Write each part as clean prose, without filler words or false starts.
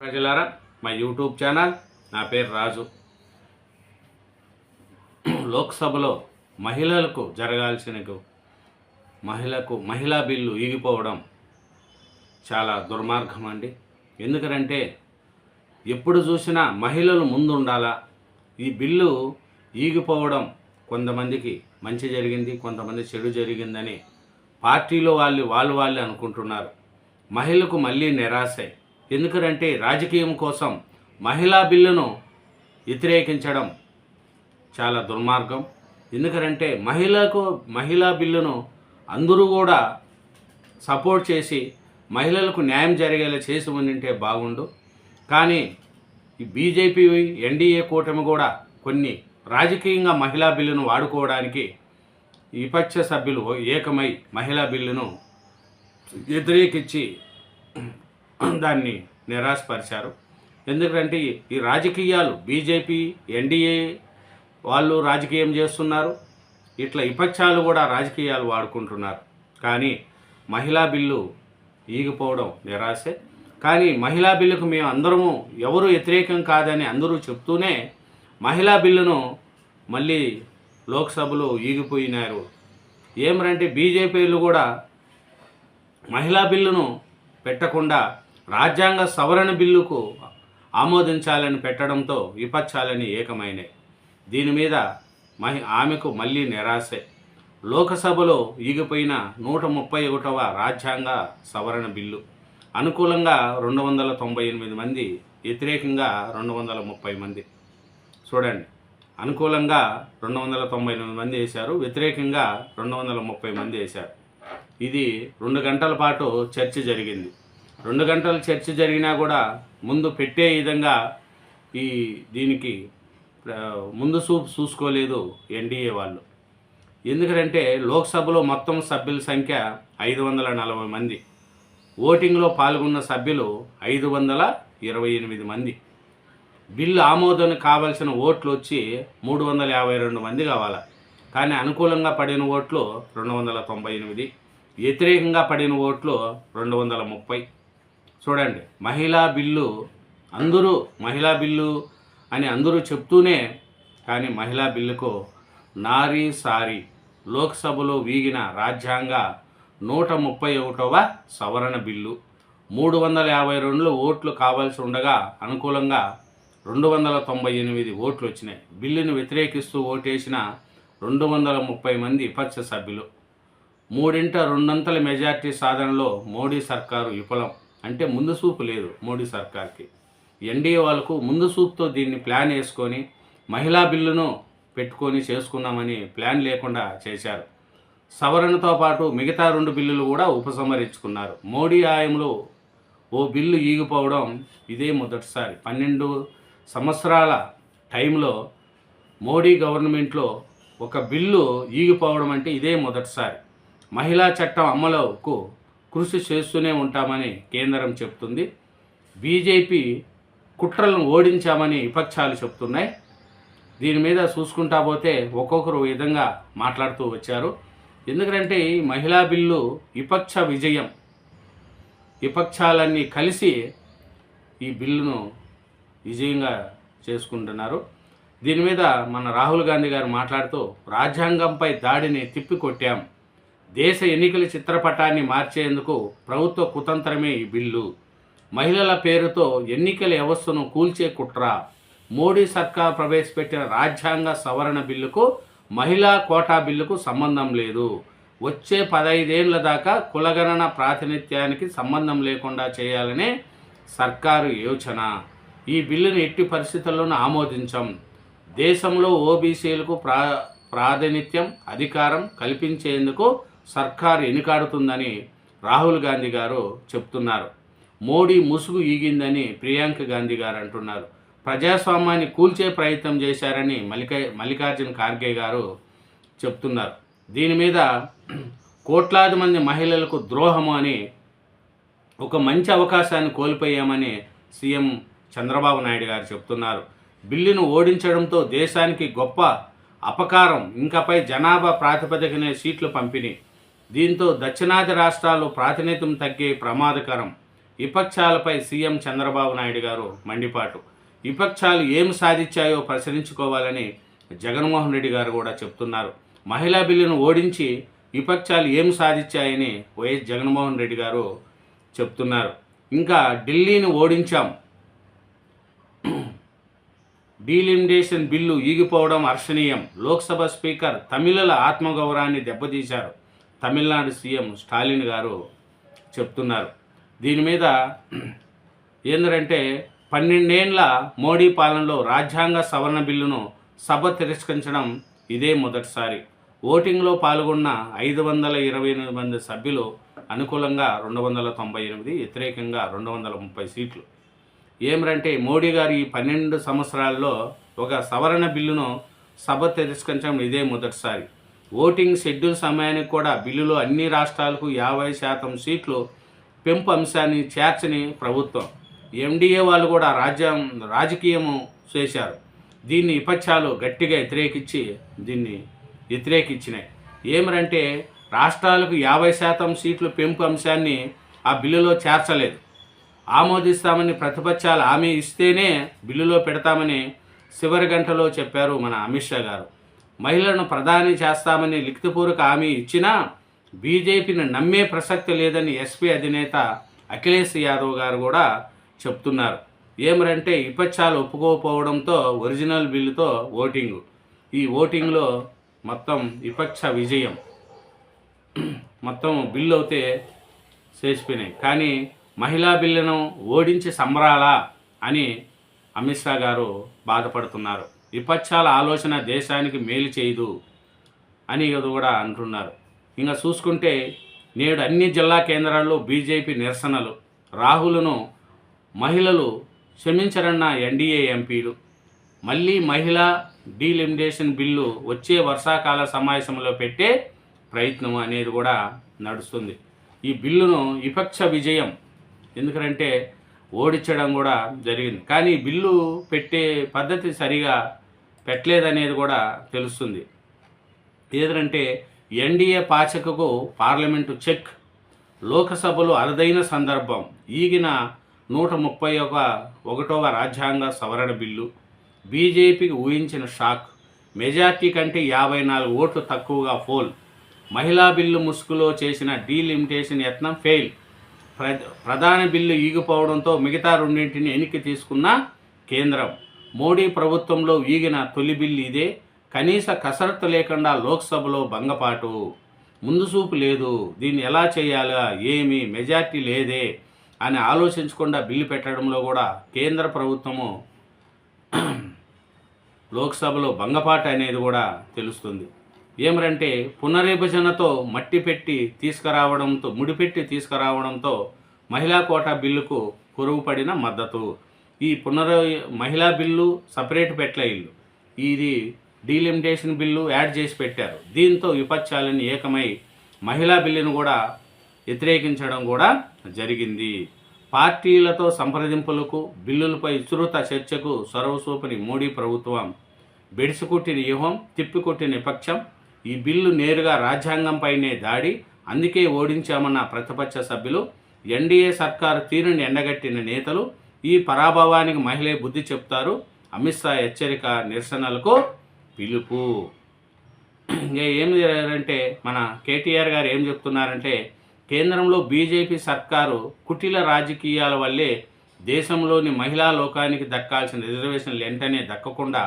ప్రజలారా, మా YouTube channel, నా పేరు రాజు. లోక్సభలో మహిళలకు జరగాల్సిన మహిళా బిల్లు ఈగిపోవడం చాలా దుర్మార్గం అండి. ఎందుకంటే ఎప్పుడు చూసినా మహిళలు ముందు ఉండాలా. ఈ బిల్లు ఈగిపోవడం కొంతమందికి మంచి జరిగింది, కొంతమంది చెడు జరిగిందని పార్టీలో వాళ్ళు అనుకుంటున్నారు. మహిళకు మళ్ళీ నిరాశ. ఎందుకంటే రాజకీయం కోసం మహిళా బిల్లును వ్యతిరేకించడం చాలా దుర్మార్గం. ఎందుకంటే మహిళా బిల్లును అందరూ కూడా సపోర్ట్ చేసి మహిళలకు న్యాయం జరిగేలా చేసి ఉండింటే బాగుండు. కానీ ఈ బీజేపీ ఎన్డీఏ కూటమి కూడా కొన్ని రాజకీయంగా మహిళా బిల్లును వాడుకోవడానికి విపక్ష సభ్యులు ఏకమై మహిళా బిల్లును వ్యతిరేకించి దాన్ని నిరాశపరిచారు. ఎందుకంటే ఈ రాజకీయాలు బీజేపీ ఎన్డీఏ వాళ్ళు రాజకీయం చేస్తున్నారు, ఇట్లా విపక్షాలు కూడా రాజకీయాలు వాడుకుంటున్నారు. కానీ మహిళా బిల్లు ఈగిపోవడం నిరాశే. కానీ మహిళా బిల్లుకు మేము అందరము ఎవరు వ్యతిరేకం కాదని అందరూ చెప్తూనే మహిళా బిల్లును మళ్ళీ లోక్సభలో ఈగిపోయినారు. ఏమరంటే బీజేపీలు కూడా మహిళా బిల్లును పెట్టకుండా రాజ్యాంగ సవరణ బిల్లుకు ఆమోదించాలని పెట్టడంతో విపక్షాలని ఏకమైనాయి. దీని మీద ఆమెకు మళ్ళీ నిరాశే. లోకసభలో ఈగిపోయిన 131వ రాజ్యాంగ సవరణ బిల్లు అనుకూలంగా 298 మంది, వ్యతిరేకంగా 230 మంది. చూడండి, అనుకూలంగా 298 మంది వేశారు, వ్యతిరేకంగా 230 మంది వేశారు. ఇది 2 గంటల పాటు చర్చ జరిగింది. 2 గంటల చర్చ జరిగినా కూడా ముందు పెట్టే విధంగా దీనికి ముందు చూసుకోలేదు ఎన్డీఏ వాళ్ళు. ఎందుకంటే లోక్సభలో మొత్తం సభ్యుల సంఖ్య 540 మంది, ఓటింగ్లో పాల్గొన్న సభ్యులు 528 మంది. బిల్లు ఆమోదం కావాల్సిన ఓట్లు వచ్చి 352 మంది కావాలి. కానీ అనుకూలంగా పడిన ఓట్లు 298, వ్యతిరేకంగా పడిన ఓట్లు 230. చూడండి, మహిళా బిల్లు అని అందరూ చెప్తూనే కానీ మహిళా బిల్లుకు నారీ సారీ లోక్సభలో వీగిన రాజ్యాంగ 131వ సవరణ బిల్లు 352 ఓట్లు కావాల్సి ఉండగా అనుకూలంగా 298 ఓట్లు వచ్చినాయి. బిల్లును వ్యతిరేకిస్తూ ఓటేసిన 230 మంది విపక్ష సభ్యులు. 3/2 మెజార్టీ సాధనలో మోడీ సర్కారు విఫలం. అంటే ముందు చూపు లేదు మోడీ సర్కార్కి. ఎన్డీఏ వాళ్ళకు ముందు చూపుతో దీన్ని ప్లాన్ వేసుకొని మహిళా బిల్లును పెట్టుకొని చేసుకున్నామని ప్లాన్ లేకుండా చేశారు. సవరణతో పాటు మిగతా 2 బిల్లులు కూడా ఉపసంహరించుకున్నారు. మోడీ హయాంలో ఓ బిల్లు ఈగిపోవడం ఇదే మొదటిసారి. 12 సంవత్సరాల టైంలో మోడీ గవర్నమెంట్లో ఒక బిల్లు ఈగిపోవడం అంటే ఇదే మొదటిసారి. మహిళా చట్టం అమలుకు కృషి చేస్తూనే ఉంటామని కేంద్రం చెప్తుంది. బీజేపీ కుట్రలను ఓడించామని విపక్షాలు చెప్తున్నాయి. దీని మీద చూసుకుంటా పోతే ఒక్కొక్కరు విధంగా మాట్లాడుతూ వచ్చారు. ఎందుకంటే ఈ మహిళా బిల్లు విపక్ష విజయం. విపక్షాలన్నీ కలిసి ఈ బిల్లును విజయంగా చేసుకుంటున్నారు. దీని మీద మన రాహుల్ గాంధీ గారు మాట్లాడుతూ రాజ్యాంగంపై దాడిని తిప్పికొట్టాం. దేశ ఎన్నికల చిత్రపటాన్ని మార్చేందుకు ప్రభుత్వ కుతంత్రమే ఈ బిల్లు. మహిళల పేరుతో ఎన్నికల వ్యవస్థను కూల్చే కుట్ర. మోడీ సర్కార్ ప్రవేశపెట్టిన రాజ్యాంగ సవరణ బిల్లుకు మహిళా కోటా బిల్లుకు సంబంధం లేదు. వచ్చే 15 ఏళ్ల దాకా కులగణన ప్రాతినిధ్యానికి సంబంధం లేకుండా చేయాలనే సర్కారు యోచన. ఈ బిల్లును ఎట్టి పరిస్థితుల్లోనూ ఆమోదించం. దేశంలో ఓబీసీలకు ప్రాతినిధ్యం, అధికారం కల్పించేందుకు సర్కారు వెనుకాడుతుందని రాహుల్ గాంధీ గారు చెప్తున్నారు. మోడీ ముసుగు ఈగిందని ప్రియాంక గాంధీ గారు అంటున్నారు. ప్రజాస్వామ్యాన్ని కూల్చే ప్రయత్నం చేశారని మల్లికార్జున ఖార్గే గారు చెప్తున్నారు. దీని మీద కోట్లాది మంది మహిళలకు ద్రోహము అని ఒక మంచి అవకాశాన్ని కోల్పోయామని సీఎం చంద్రబాబు నాయుడు గారు చెప్తున్నారు. బిల్లును ఓడించడంతో దేశానికి గొప్ప అపకారం. ఇంకపై జనాభా ప్రాతిపదికనే సీట్లు పంపిణీ. దీంతో దక్షిణాది రాష్ట్రాల్లో ప్రాతినిధ్యం తగ్గే ప్రమాదకరం. విపక్షాలపై సీఎం చంద్రబాబు నాయుడు గారు మండిపాటు. విపక్షాలు ఏం సాధించాయో ప్రశ్నించుకోవాలని జగన్మోహన్ రెడ్డి గారు కూడా చెప్తున్నారు. మహిళా బిల్లును ఓడించి విపక్షాలు ఏం సాధించాయని వైఎస్ జగన్మోహన్ రెడ్డి గారు చెప్తున్నారు. ఇంకా ఢిల్లీని ఓడించాం, డీలిమిటేషన్ బిల్లు ఈగిపోవడం హర్షణీయం, లోక్సభ స్పీకర్ తమిళుల ఆత్మగౌరవాన్ని దెబ్బతీశారు, తమిళనాడు సీఎం స్టాలిన్ గారు చెప్తున్నారు. దీని మీద ఏంటంటే 12 ఏళ్ల మోడీ పాలనలో రాజ్యాంగ సవరణ బిల్లును సభ తిరస్కరించడం ఇదే మొదటిసారి. ఓటింగ్లో పాల్గొన్న 528 మంది సభ్యులు అనుకూలంగా 298, వ్యతిరేకంగా 230 సీట్లు. ఏమిటంటే మోడీ గారు ఈ 12 సంవత్సరాల్లో ఒక సవరణ బిల్లును సభ తిరస్కరించడం ఇదే మొదటిసారి. ఓటింగ్ షెడ్యూల్ సమయానికి కూడా బిల్లులో అన్ని రాష్ట్రాలకు 50% సీట్లు పెంపు అంశాన్ని చేర్చని ప్రభుత్వం. ఎన్డీఏ వాళ్ళు కూడా రాజకీయము చేశారు. దీన్ని విపక్షాలు గట్టిగా వ్యతిరేకించినాయి. ఏమిటంటే రాష్ట్రాలకు 50% సీట్లు పెంపు అంశాన్ని ఆ బిల్లులో చేర్చలేదు. ఆమోదిస్తామని ప్రతిపక్షాలు హామీ ఇస్తేనే బిల్లులో పెడతామని చివరి గంటలో చెప్పారు మన అమిత్ షా గారు. మహిళలను ప్రధాని చేస్తామని లిఖితపూర్వక హామీ ఇచ్చినా బీజేపీని నమ్మే ప్రసక్తి లేదని ఎస్పీ అధినేత అఖిలేష్ యాదవ్ గారు కూడా చెప్తున్నారు. ఏమిటంటే విపక్షాలు ఒప్పుకోకపోవడంతో ఒరిజినల్ బిల్లుతో ఈ ఓటింగ్లో మొత్తం విపక్ష విజయం. మొత్తం బిల్లు అయితే చేసిపోయినాయి. కానీ మహిళా బిల్లును ఓడించి సంబరాలా అని అమిత్ షా గారు బాధపడుతున్నారు. విపక్షాల ఆలోచన దేశానికి మేలు చేయదు అని కూడా అంటున్నారు. ఇంకా చూసుకుంటే నేడు అన్ని జిల్లా కేంద్రాల్లో బీజేపీ నిరసనలు, రాహుల్ను మహిళలు క్షమించరన్న ఎన్డీఏ ఎంపీలు, మళ్ళీ మహిళా డీలిమిటేషన్ బిల్లు వచ్చే వర్షాకాల సమావేశంలో పెట్టే ప్రయత్నం అనేది కూడా నడుస్తుంది. ఈ బిల్లును విపక్ష విజయం, ఎందుకంటే ఓడించడం కూడా జరిగింది. కానీ బిల్లు పెట్టే పద్ధతి సరిగా పెట్టలేదనేది కూడా తెలుస్తుంది. ఏదంటే ఎన్డీఏ పాచకకు పార్లమెంటు చెక్, లోకసభలో అరుదైన సందర్భం, ఈగిన 131వ రాజ్యాంగ సవరణ బిల్లు, బీజేపీకి ఊహించిన షాక్, మెజార్టీ కంటే 54 ఓట్లు తక్కువగా పోల్, మహిళా బిల్లు ముసుగులో చేసిన డీలిమిటేషన్ యత్నం ఫెయిల్, ప్రధాన బిల్లు ఈగిపోవడంతో మిగతా రెండింటిని వెనక్కి తీసుకున్న కేంద్రం, మోడీ ప్రభుత్వంలో ఈగిన తొలి బిల్లు ఇదే, కనీస కసరత్తు లేకుండా లోక్సభలో భంగపాటు, ముందు చూపు లేదు, దీన్ని ఎలా చేయాలా, ఏమీ మెజార్టీ లేదే అని ఆలోచించకుండా బిల్లు పెట్టడంలో కూడా కేంద్ర ప్రభుత్వము లోక్సభలో భంగపాటు అనేది కూడా తెలుస్తుంది. ఏమిటంటే పునర్విభజనతో ముడిపెట్టి తీసుకురావడంతో మహిళా కోటా బిల్లుకు కురువుపడిన మద్దతు. ఈ మహిళా బిల్లు సపరేట్ ఇల్లు ఇది డీలిమిటేషన్ బిల్లు యాడ్ చేసి పెట్టారు. దీంతో విపక్షాలను ఏకమై మహిళా బిల్లును కూడా వ్యతిరేకించడం కూడా జరిగింది. పార్టీలతో సంప్రదింపులకు, బిల్లులపై విస్తృత చర్చకు చొరవ చూపని మోడీ ప్రభుత్వం బెడిసికొట్టిన వ్యూహం, తిప్పికొట్టిన విపక్షం, ఈ బిల్లు నేరుగా రాజ్యాంగంపైనే దాడి, అందుకే ఓడించామన్న ప్రతిపక్ష సభ్యులు, ఎన్డీఏ సర్కారు తీరుని ఎండగట్టిన నేతలు, ఈ పరాభవానికి మహిళే బుద్ధి చెప్తారు, అమిత్ షా హెచ్చరిక, నిరసనలకు పిలుపు. ఇంకా ఏం చేయాలంటే మన కేటీఆర్ గారు ఏం చెప్తున్నారంటే కేంద్రంలో బీజేపీ సర్కారు కుటిల రాజకీయాల వల్లే దేశంలోని మహిళా లోకానికి దక్కాల్సిన రిజర్వేషన్లు వెంటనే దక్కకుండా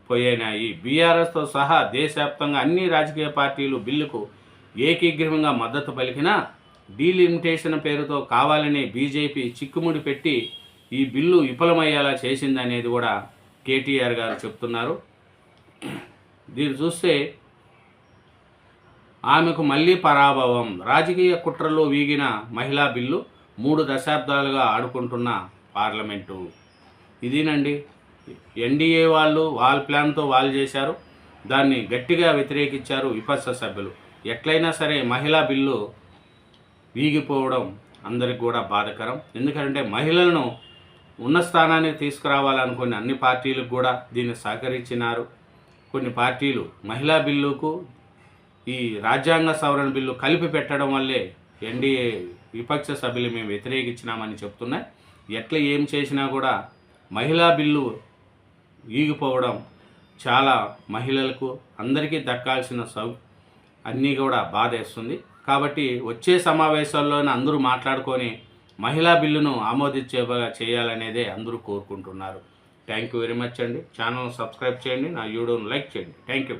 పోయినాయి. బీఆర్ఎస్తో సహా దేశవ్యాప్తంగా అన్ని రాజకీయ పార్టీలు బిల్లుకు ఏకీగ్రీవంగా మద్దతు పలికినా డీలిమిటేషన్ పేరుతో కావాలని బీజేపీ చిక్కుముడి పెట్టి ఈ బిల్లు విఫలమయ్యేలా చేసిందనేది కూడా కేటీఆర్ గారు చెప్తున్నారు. దీన్ని చూస్తే ఆమెకు మళ్ళీ పరాభవం, రాజకీయ కుట్రలో వీగిన మహిళా బిల్లు, 3 దశాబ్దాలుగా ఆడుకుంటున్న పార్లమెంటు. ఇదేనండి ఎన్డీఏ వాళ్ళు వాళ్ళ ప్లాన్తో వాళ్ళు చేశారు, దాన్ని గట్టిగా వ్యతిరేకించారు విపక్ష సభ్యులు. ఎట్లయినా సరే మహిళా బిల్లు వీగిపోవడం అందరికి కూడా బాధాకరం. ఎందుకంటే మహిళలను ఉన్న స్థానానికి తీసుకురావాలనుకుని అన్ని పార్టీలకు కూడా దీన్ని సహకరించినారు. కొన్ని పార్టీలు మహిళా బిల్లుకు ఈ రాజ్యాంగ సవరణ బిల్లు కలిపి పెట్టడం వల్లే ఎన్డీఏ విపక్ష సభ్యులు మేము వ్యతిరేకించినామని చెప్తున్నాయి. ఎట్లా ఏం చేసినా కూడా మహిళా బిల్లు ఈగిపోవడం చాలా మహిళలకు అందరికీ దక్కాల్సిన అన్నీ కూడా బాధేస్తుంది. కాబట్టి వచ్చే సమావేశాల్లోనే అందరూ మాట్లాడుకొని మహిళా బిల్లును ఆమోదించేలా చేయాలనేదే అందరూ కోరుకుంటున్నారు. థ్యాంక్ యూ వెరీ మచ్ అండి. ఛానల్ సబ్స్క్రైబ్ చేయండి, నా వీడియోను లైక్ చేయండి. Thank you.